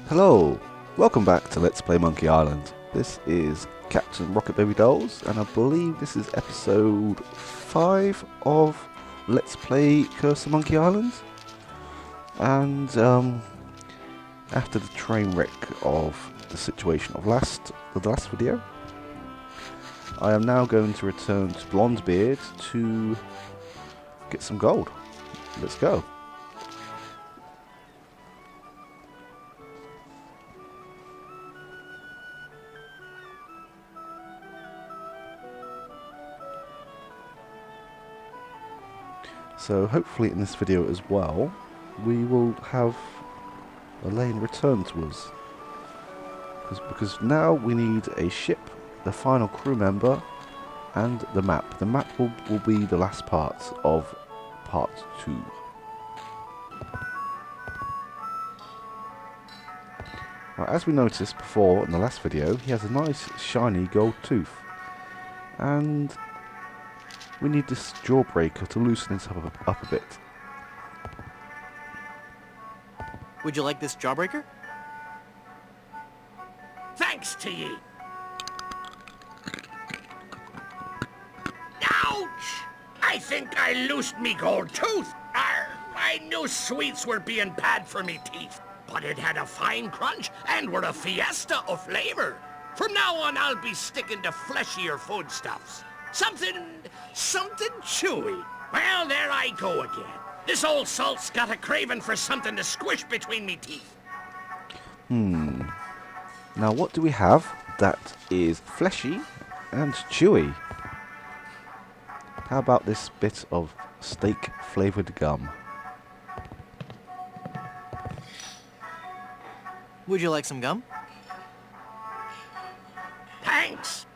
Hello, welcome back to Let's Play Monkey Island. This is Captain Rocket Baby Dolls, and I believe this is episode 5 of Let's Play Curse of Monkey Island. And after the train wreck of the situation of the last video, I am now going to return to Blondebeard to get some gold. Let's go. So hopefully in this video as well, we will have a lane returned to us. Because now we need a ship, the final crew member, and the map. The map will be the last part of part 2. Now, as we noticed before in the last video, he has a nice shiny gold tooth. And we need this jawbreaker to loosen it up a bit. Would you like this jawbreaker? Thanks to ye. Ouch! I think I loosed me gold tooth. I knew sweets were being bad for me teeth, but it had a fine crunch and were a fiesta of flavor. From now on, I'll be sticking to fleshier foodstuffs. Something chewy. Well, there I go again. This old salt's got a craving for something to squish between me teeth. Now what do we have that is fleshy and chewy? How about this bit of steak flavoured gum? Would you like some gum? Thanks.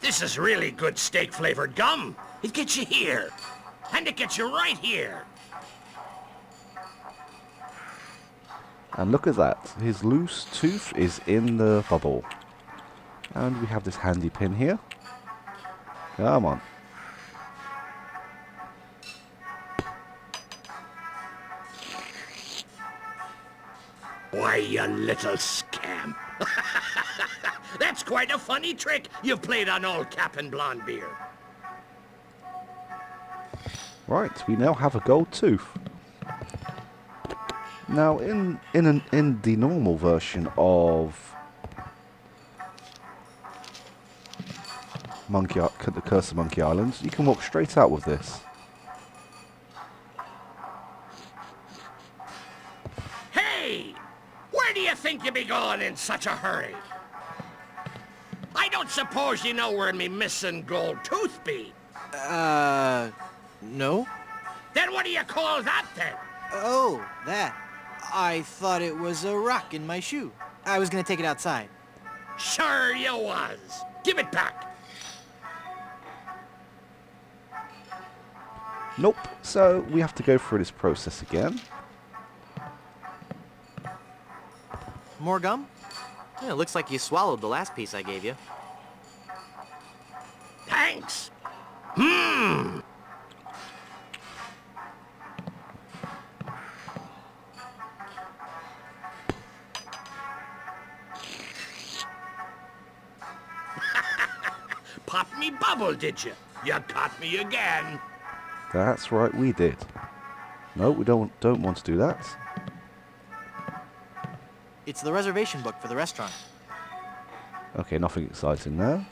This is really good steak-flavored gum. It gets you here. And it gets you right here. And look at that, his loose tooth is in the bubble. And we have this handy pin here. Come on. Why, you little scamp. That's quite a funny trick you've played on old Captain Blondebeard. Right, we now have a gold tooth. Now, in the normal version of the Curse of Monkey Island, you can walk straight out with this. Hey! Where do you think you be going in such a hurry? I don't suppose you know where me missing gold tooth be. No? Then what do you call that then? Oh, that. I thought it was a rock in my shoe. I was gonna take it outside. Sure you was. Give it back. Nope, so we have to go through this process again. More gum? Yeah, it looks like you swallowed the last piece I gave you. Thanks. Pop me bubble, did you? You caught me again. That's right, we did. No, we don't want to do that. It's the reservation book for the restaurant. Okay, nothing exciting there.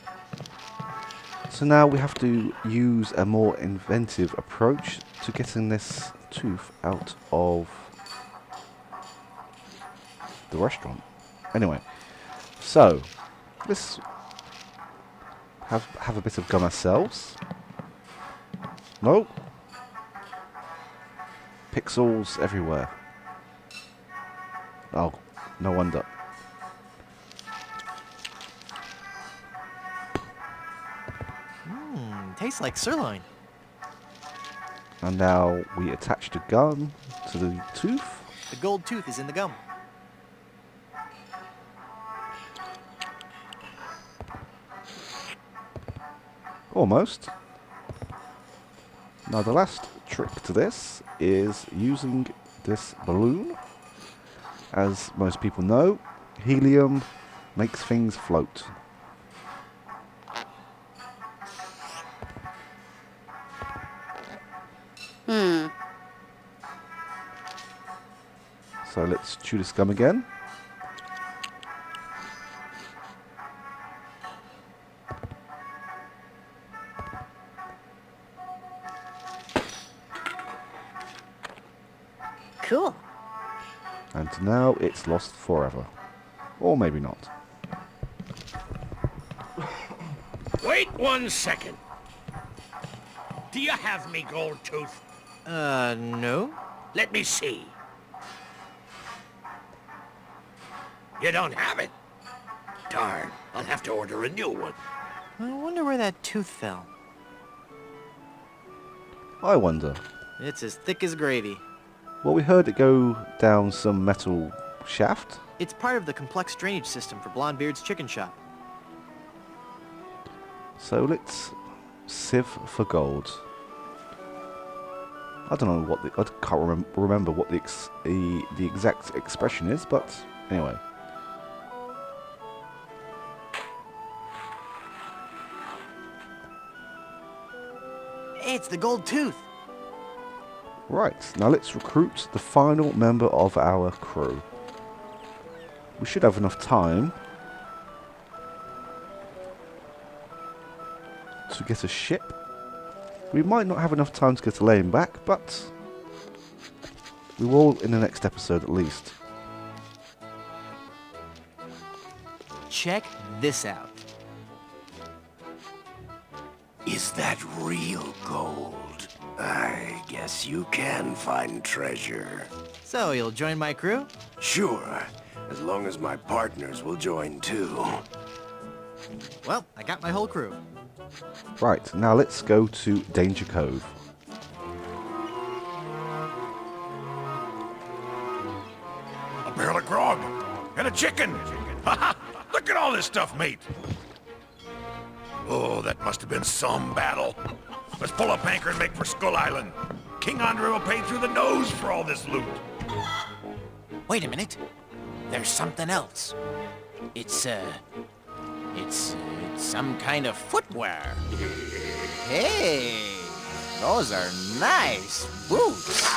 So now we have to use a more inventive approach to getting this tooth out of the restaurant. Anyway, so let's have a bit of gum ourselves. Nope. Pixels everywhere. Oh, no wonder. Tastes like sirloin. And now we attach the gum to the tooth. The gold tooth is in the gum. Almost. Now the last trick to this is using this balloon As most people know, helium makes things float. So let's chew this gum again. Cool. And now it's lost forever. Or maybe not. Wait 1 second. Do you have me gold tooth? No? Let me see. You don't have it? Darn, I'll have to order a new one. I wonder where that tooth fell. I wonder. It's as thick as gravy. Well, we heard it go down some metal shaft. It's part of the complex drainage system for Blondebeard's chicken shop. So let's sieve for gold. I don't know what the... I can't remember what the exact expression is, but anyway. It's the gold tooth. Right, now let's recruit the final member of our crew. We should have enough time to get a ship. We might not have enough time to get a lane back, but we will in the next episode at least. Check this out. Is that real gold? I guess you can find treasure. So, you'll join my crew? Sure, as long as my partners will join too. Well, I got my whole crew. Right, now let's go to Danger Cove. A barrel of grog and a chicken. Look at all this stuff, mate. Oh, that must have been some battle. Let's pull up anchor and make for Skull Island. King Andre will pay through the nose for all this loot. Wait a minute. There's something else. It's some kind of footwear. Hey, those are nice boots.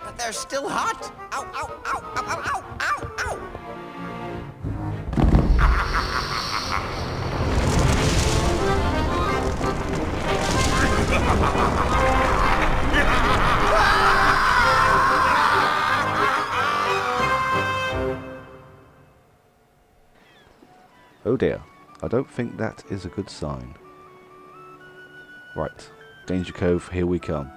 But they're still hot. Ow, ow, ow, ow, ow, ow, ow, ow. Oh dear, I don't think that is a good sign. Right, Danger Cove, here we come.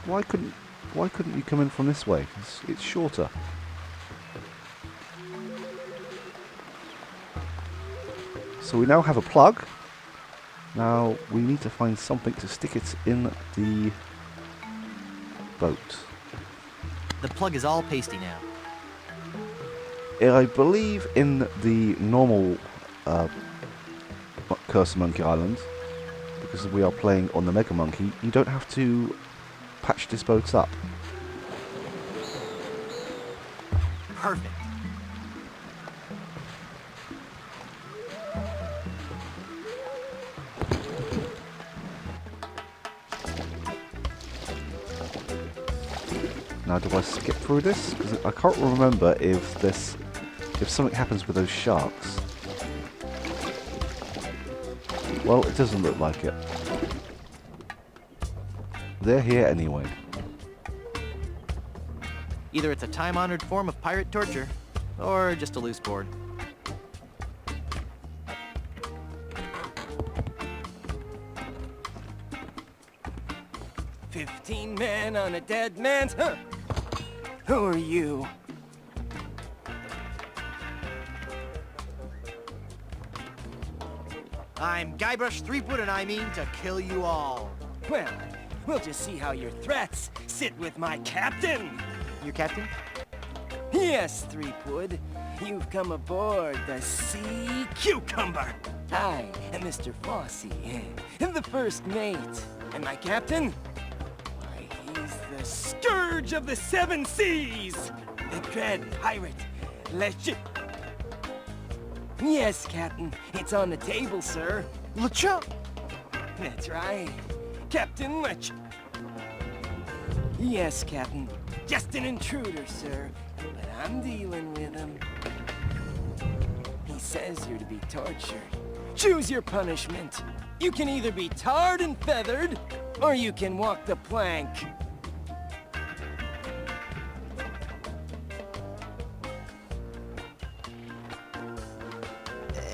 Why couldn't you come in from this way? It's shorter. So we now have a plug. Now we need to find something to stick it in the boat. The plug is all pasty now. I believe in the normal Curse of Monkey Island, because we are playing on the Mega Monkey, you don't have to patch this boat up. Perfect. Now, do I skip through this? Because I can't remember if something happens with those sharks. Well, it doesn't look like it. They're here anyway. Either it's a time-honored form of pirate torture, or just a loose board. "15 men on a dead man's... Huh. Who are you? I'm Guybrush Threepwood, and I mean to kill you all. Well, we'll just see how your threats sit with my captain. Your captain? Yes, Threepwood. You've come aboard the Sea Cucumber. I am Mr. Fossey, and the first mate. And my captain? Why, he's the Scourge of the Seven Seas! The dread pirate, LeCh. Yes, Captain. It's on the table, sir. LeCh! That's right. Captain LeCh. Yes, Captain. Just an intruder, sir. But I'm dealing with him. He says you're to be tortured. Choose your punishment. You can either be tarred and feathered, or you can walk the plank.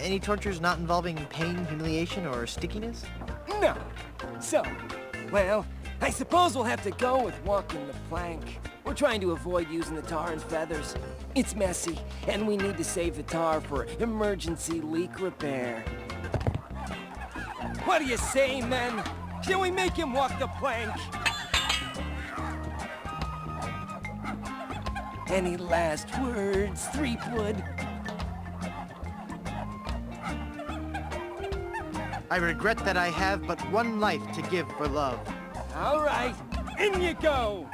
Any tortures not involving pain, humiliation, or stickiness? No. So, well, I suppose we'll have to go with walking the plank. We're trying to avoid using the tar and feathers. It's messy, and we need to save the tar for emergency leak repair. What do you say, men? Shall we make him walk the plank? Any last words, Threepwood? I regret that I have but one life to give for love. All right, in you go!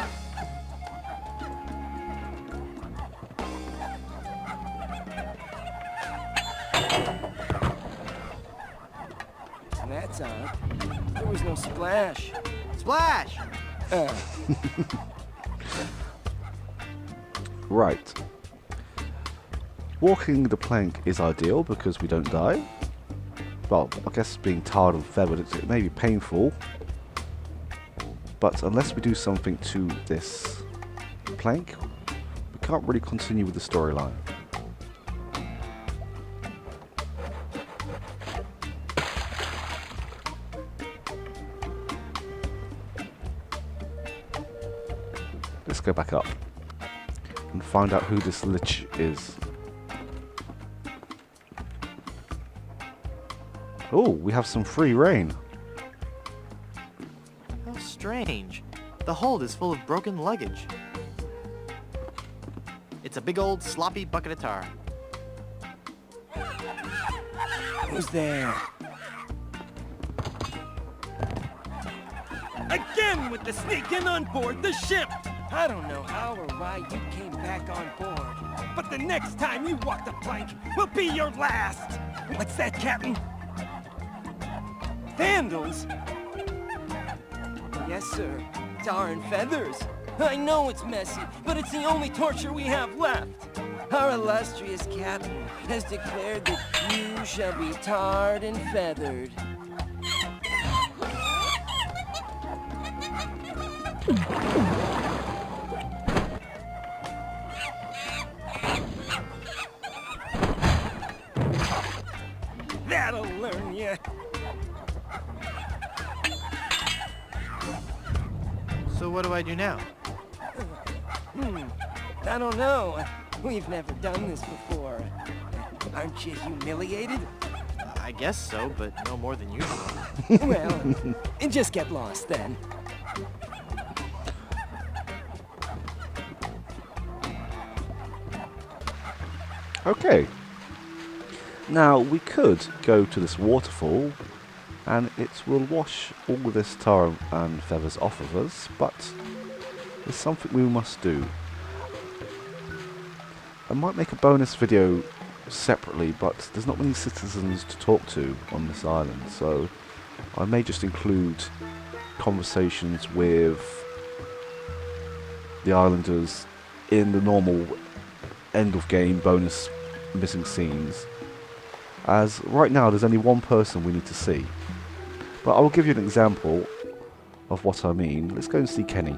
That's odd. There was no splash. Splash! Right. Walking the plank is ideal because we don't die. Well, I guess being tarred and feathered, it may be painful. But unless we do something to this plank, we can't really continue with the storyline. Let's go back up and find out who this LeCh is. Oh, we have some free reign. How strange. The hold is full of broken luggage. It's a big old sloppy bucket of tar. Who's there? Again with the sneaking on board the ship! I don't know how or why you came back on board, but the next time you walk the plank will be your last! What's that, Captain? Vandals? Yes, sir. Tar and feathers. I know it's messy, but it's the only torture we have left. Our illustrious captain has declared that you shall be tarred and feathered. That'll learn you. So what do I do now? I don't know. We've never done this before. Aren't you humiliated? I guess so, but no more than usual. Well, just get lost then. Okay. Now, we could go to this waterfall and it will wash all this tar and feathers off of us, but there's something we must do. I might make a bonus video separately, but there's not many citizens to talk to on this island, so I may just include conversations with the islanders in the normal end of game bonus missing scenes, as right now there's only one person we need to see. But I will give you an example of what I mean. Let's go and see Kenny.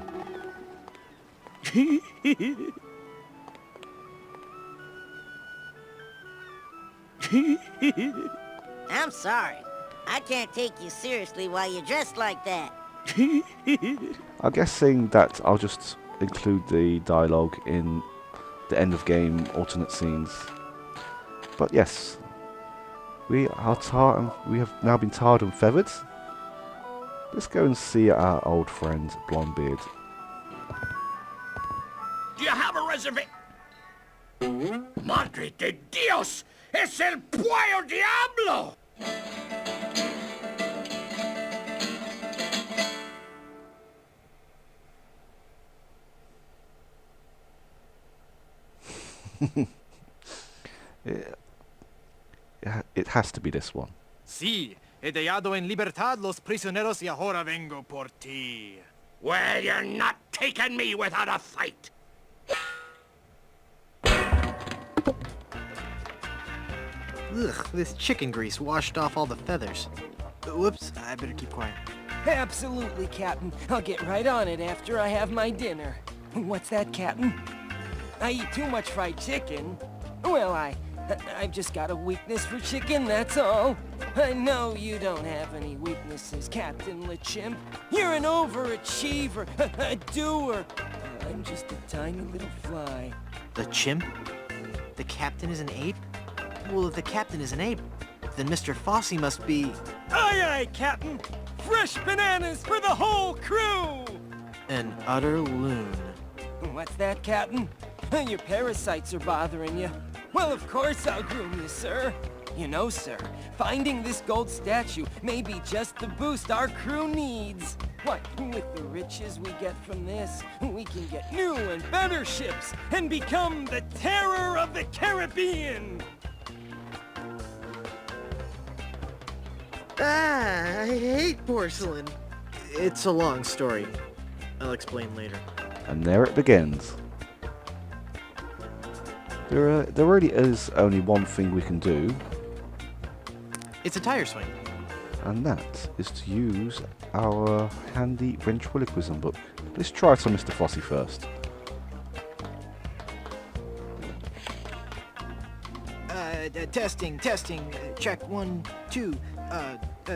I'm sorry. I can't take you seriously while you're dressed like that. I'm guessing that I'll just include the dialogue in the end of game alternate scenes. But yes, we have now been tarred and feathered. Let's go and see our old friend Blondebeard. Do you have a reservation? Madre de Dios! Es el Puello Diablo! It has to be this one. Sí, he dejado en libertad los prisioneros y ahora vengo por ti. Well, you're not taking me without a fight. Ugh, this chicken grease washed off all the feathers. Whoops, I better keep quiet. Absolutely, Captain. I'll get right on it after I have my dinner. What's that, Captain? I eat too much fried chicken. Well, I've just got a weakness for chicken, that's all. I know you don't have any weaknesses, Captain LeCh. You're an overachiever, a doer. I'm just a tiny little fly. The chimp? The captain is an ape? Well, if the captain is an ape, then Mr. Fossey must be... Aye, aye, Captain! Fresh bananas for the whole crew! an utter loon. What's that, Captain? Your parasites are bothering you. Well, of course I'll groom you, sir. You know, sir, finding this gold statue may be just the boost our crew needs. What, with the riches we get from this, we can get new and better ships and become the terror of the Caribbean! Ah, I hate porcelain. It's a long story. I'll explain later. And there it begins. There really is only one thing we can do, It's a tire swing. and that is to use our handy ventriloquism book. Let's try it on Mr. Fossey first. Testing. Check 1, 2,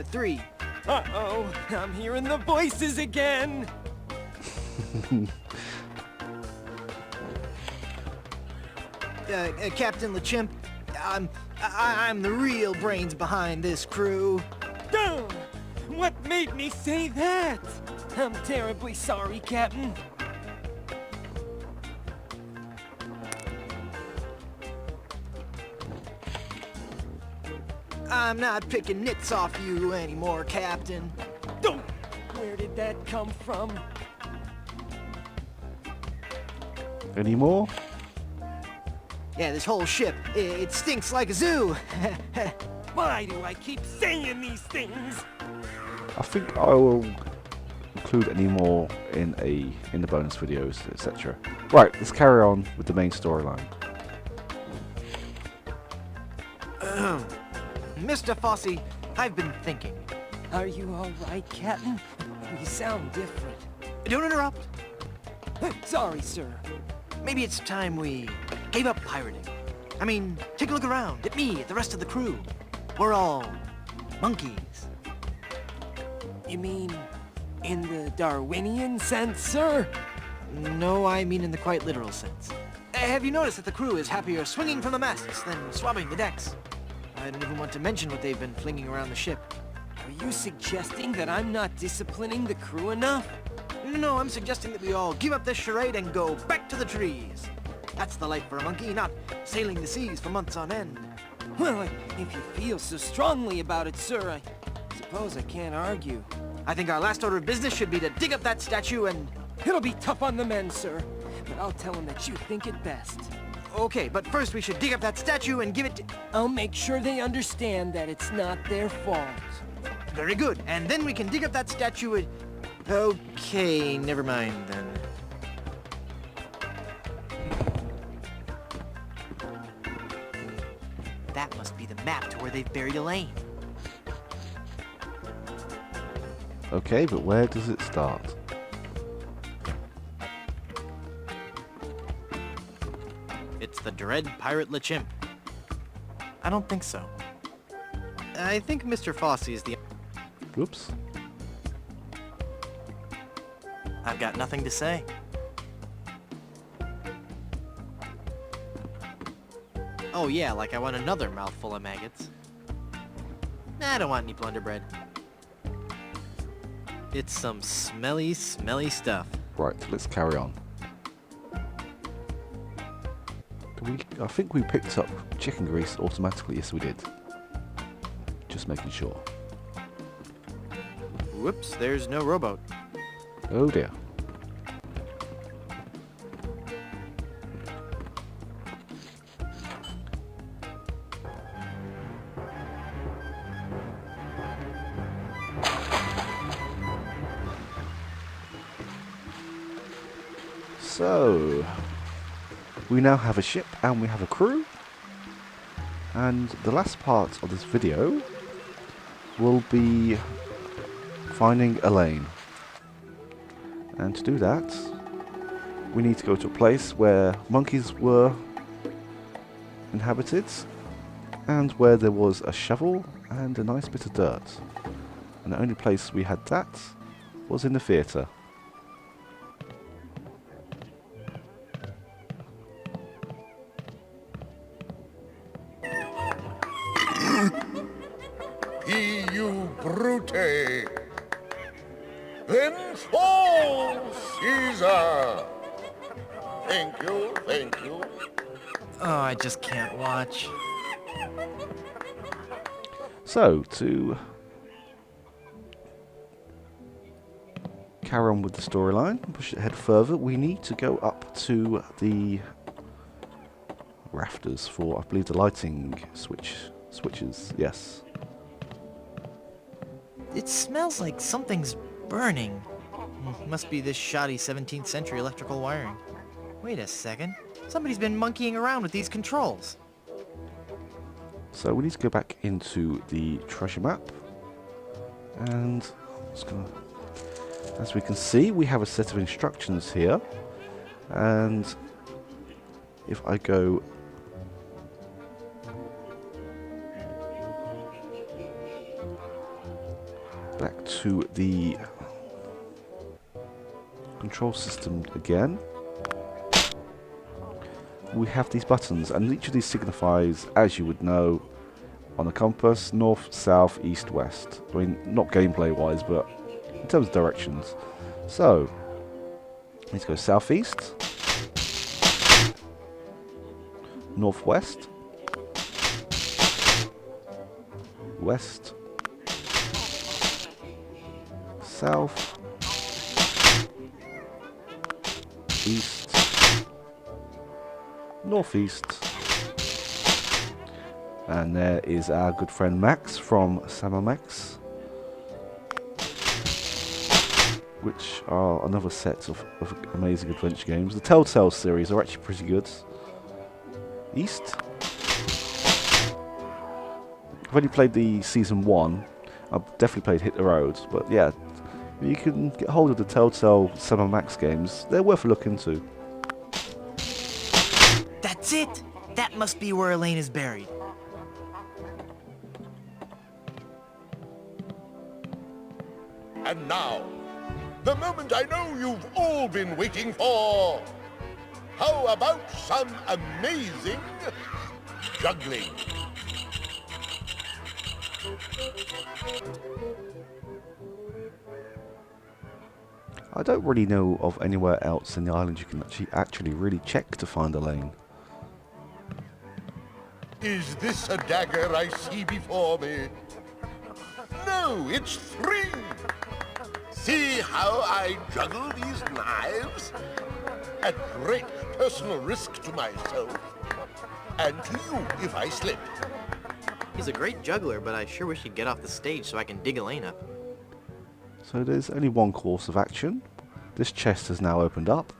3. Uh-oh, I'm hearing the voices again! Captain LeCh, I'm the real brains behind this crew. Duh! What made me say that? I'm terribly sorry, Captain. I'm not picking nits off you anymore, Captain. Don't! Where did that come from? Any more? Yeah, this whole ship, it stinks like a zoo. Why do I keep saying these things? I think I will include any more in the bonus videos, etc. Right, let's carry on with the main storyline. Mr. Fossey, I've been thinking. Are you all right, Captain? You sound different. Don't interrupt. Sorry, sir. Maybe it's time we gave up pirating. I mean, take a look around at me, at the rest of the crew. We're all monkeys. You mean in the Darwinian sense, sir? No, I mean in the quite literal sense. Have you noticed that the crew is happier swinging from the masts than swabbing the decks? I don't even want to mention what they've been flinging around the ship. Are you suggesting that I'm not disciplining the crew enough? No, I'm suggesting that we all give up this charade and go back to the trees. That's the life for a monkey, not sailing the seas for months on end. Well, if you feel so strongly about it, sir, I suppose I can't argue. I think our last order of business should be to dig up that statue and... It'll be tough on the men, sir, but I'll tell them that you think it best. Okay, but first we should dig up that statue and give it to... I'll make sure they understand that it's not their fault. Very good, and then we can dig up that statue and... Okay, never mind then. That must be the map to where they've buried Elaine. Okay, but where does it start? It's the dread pirate LeCh. I don't think so. I think Mr. Fossey is the... Whoops. I've got nothing to say. Oh yeah, like I want another mouthful of maggots. Nah, I don't want any blunderbread. It's some smelly, smelly stuff. Right, let's carry on. I think we picked up chicken grease automatically. Yes, we did. Just making sure. Whoops, there's no rowboat. Oh dear. So, we now have a ship and we have a crew, and the last part of this video will be finding Elaine. And to do that, we need to go to a place where monkeys were inhabited and where there was a shovel and a nice bit of dirt. And the only place we had that was in the theatre. You brute! Then fall, Caesar! Thank you, thank you. Oh, I just can't watch. So, to carry on with the storyline, push it ahead further, we need to go up to the rafters for, I believe, the lighting switches, yes. It smells like something's burning. Must be this shoddy 17th century electrical wiring. Wait a second. Somebody's been monkeying around with these controls. So we need to go back into the treasure map. And as we can see, we have a set of instructions here. And if I go back to the control system again, we have these buttons, and each of these signifies, as you would know, on a compass, north, south, east, west. I mean, not gameplay wise, but in terms of directions. So, let's go southeast, northwest, west, south, east, northeast, and there is our good friend Max from Samamex, which are another set of amazing adventure games. The Telltale series are actually pretty good. East. I've only played the season 1. I've definitely played Hit the Road, but yeah, if you can get hold of the Telltale Samamex games, they're worth a look into. That's it! That must be where Elaine is buried. And now, the moment I know you've all been waiting for. How about some amazing juggling? I don't really know of anywhere else in the island you can actually really check to find Elaine. Is this a dagger I see before me? No, it's 3. See how I juggle these knives? At great personal risk to myself. And to you if I slip. He's a great juggler, but I sure wish he'd get off the stage so I can dig Elaine up. So there's only one course of action. This chest has now opened up.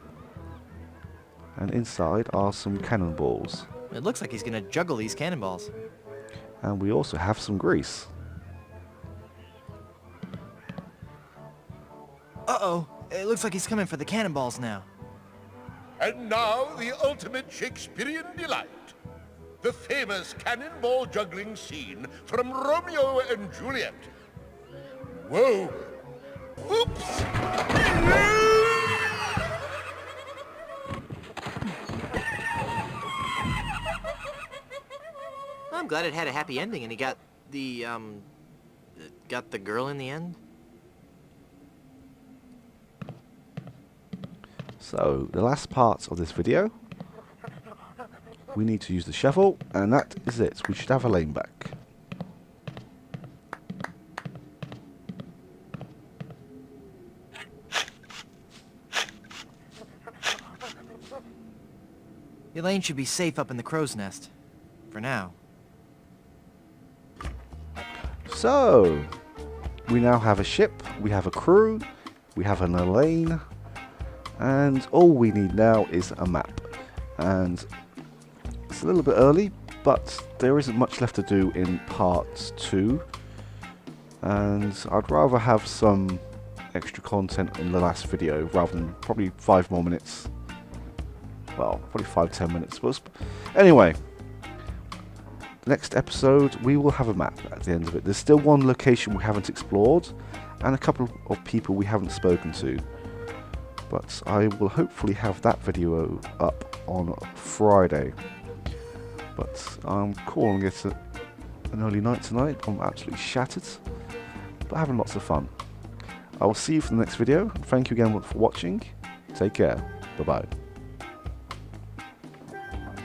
And inside are some cannonballs. It looks like he's gonna juggle these cannonballs. And we also have some grease. Uh-oh, it looks like he's coming for the cannonballs now. And now the ultimate Shakespearean delight. The famous cannonball juggling scene from Romeo and Juliet. Whoa! Oops! I'm glad it had a happy ending and he got the girl in the end. So, the last part of this video, we need to use the shovel, and that is it. We should have Elaine back. Elaine should be safe up in the crow's nest. For now. So, we now have a ship, we have a crew, we have an Elaine, and all we need now is a map. And it's a little bit early, but there isn't much left to do in part 2. And I'd rather have some extra content in the last video rather than probably 5 more minutes. Well, probably 5-10 minutes. But anyway, next episode we will have a map at the end of it. There's still one location we haven't explored and a couple of people we haven't spoken to. But I will hopefully have that video up on Friday. But I'm calling it an early night tonight. I'm absolutely shattered, but having lots of fun. I will see you for the next video. Thank you again for watching. Take care. Bye bye.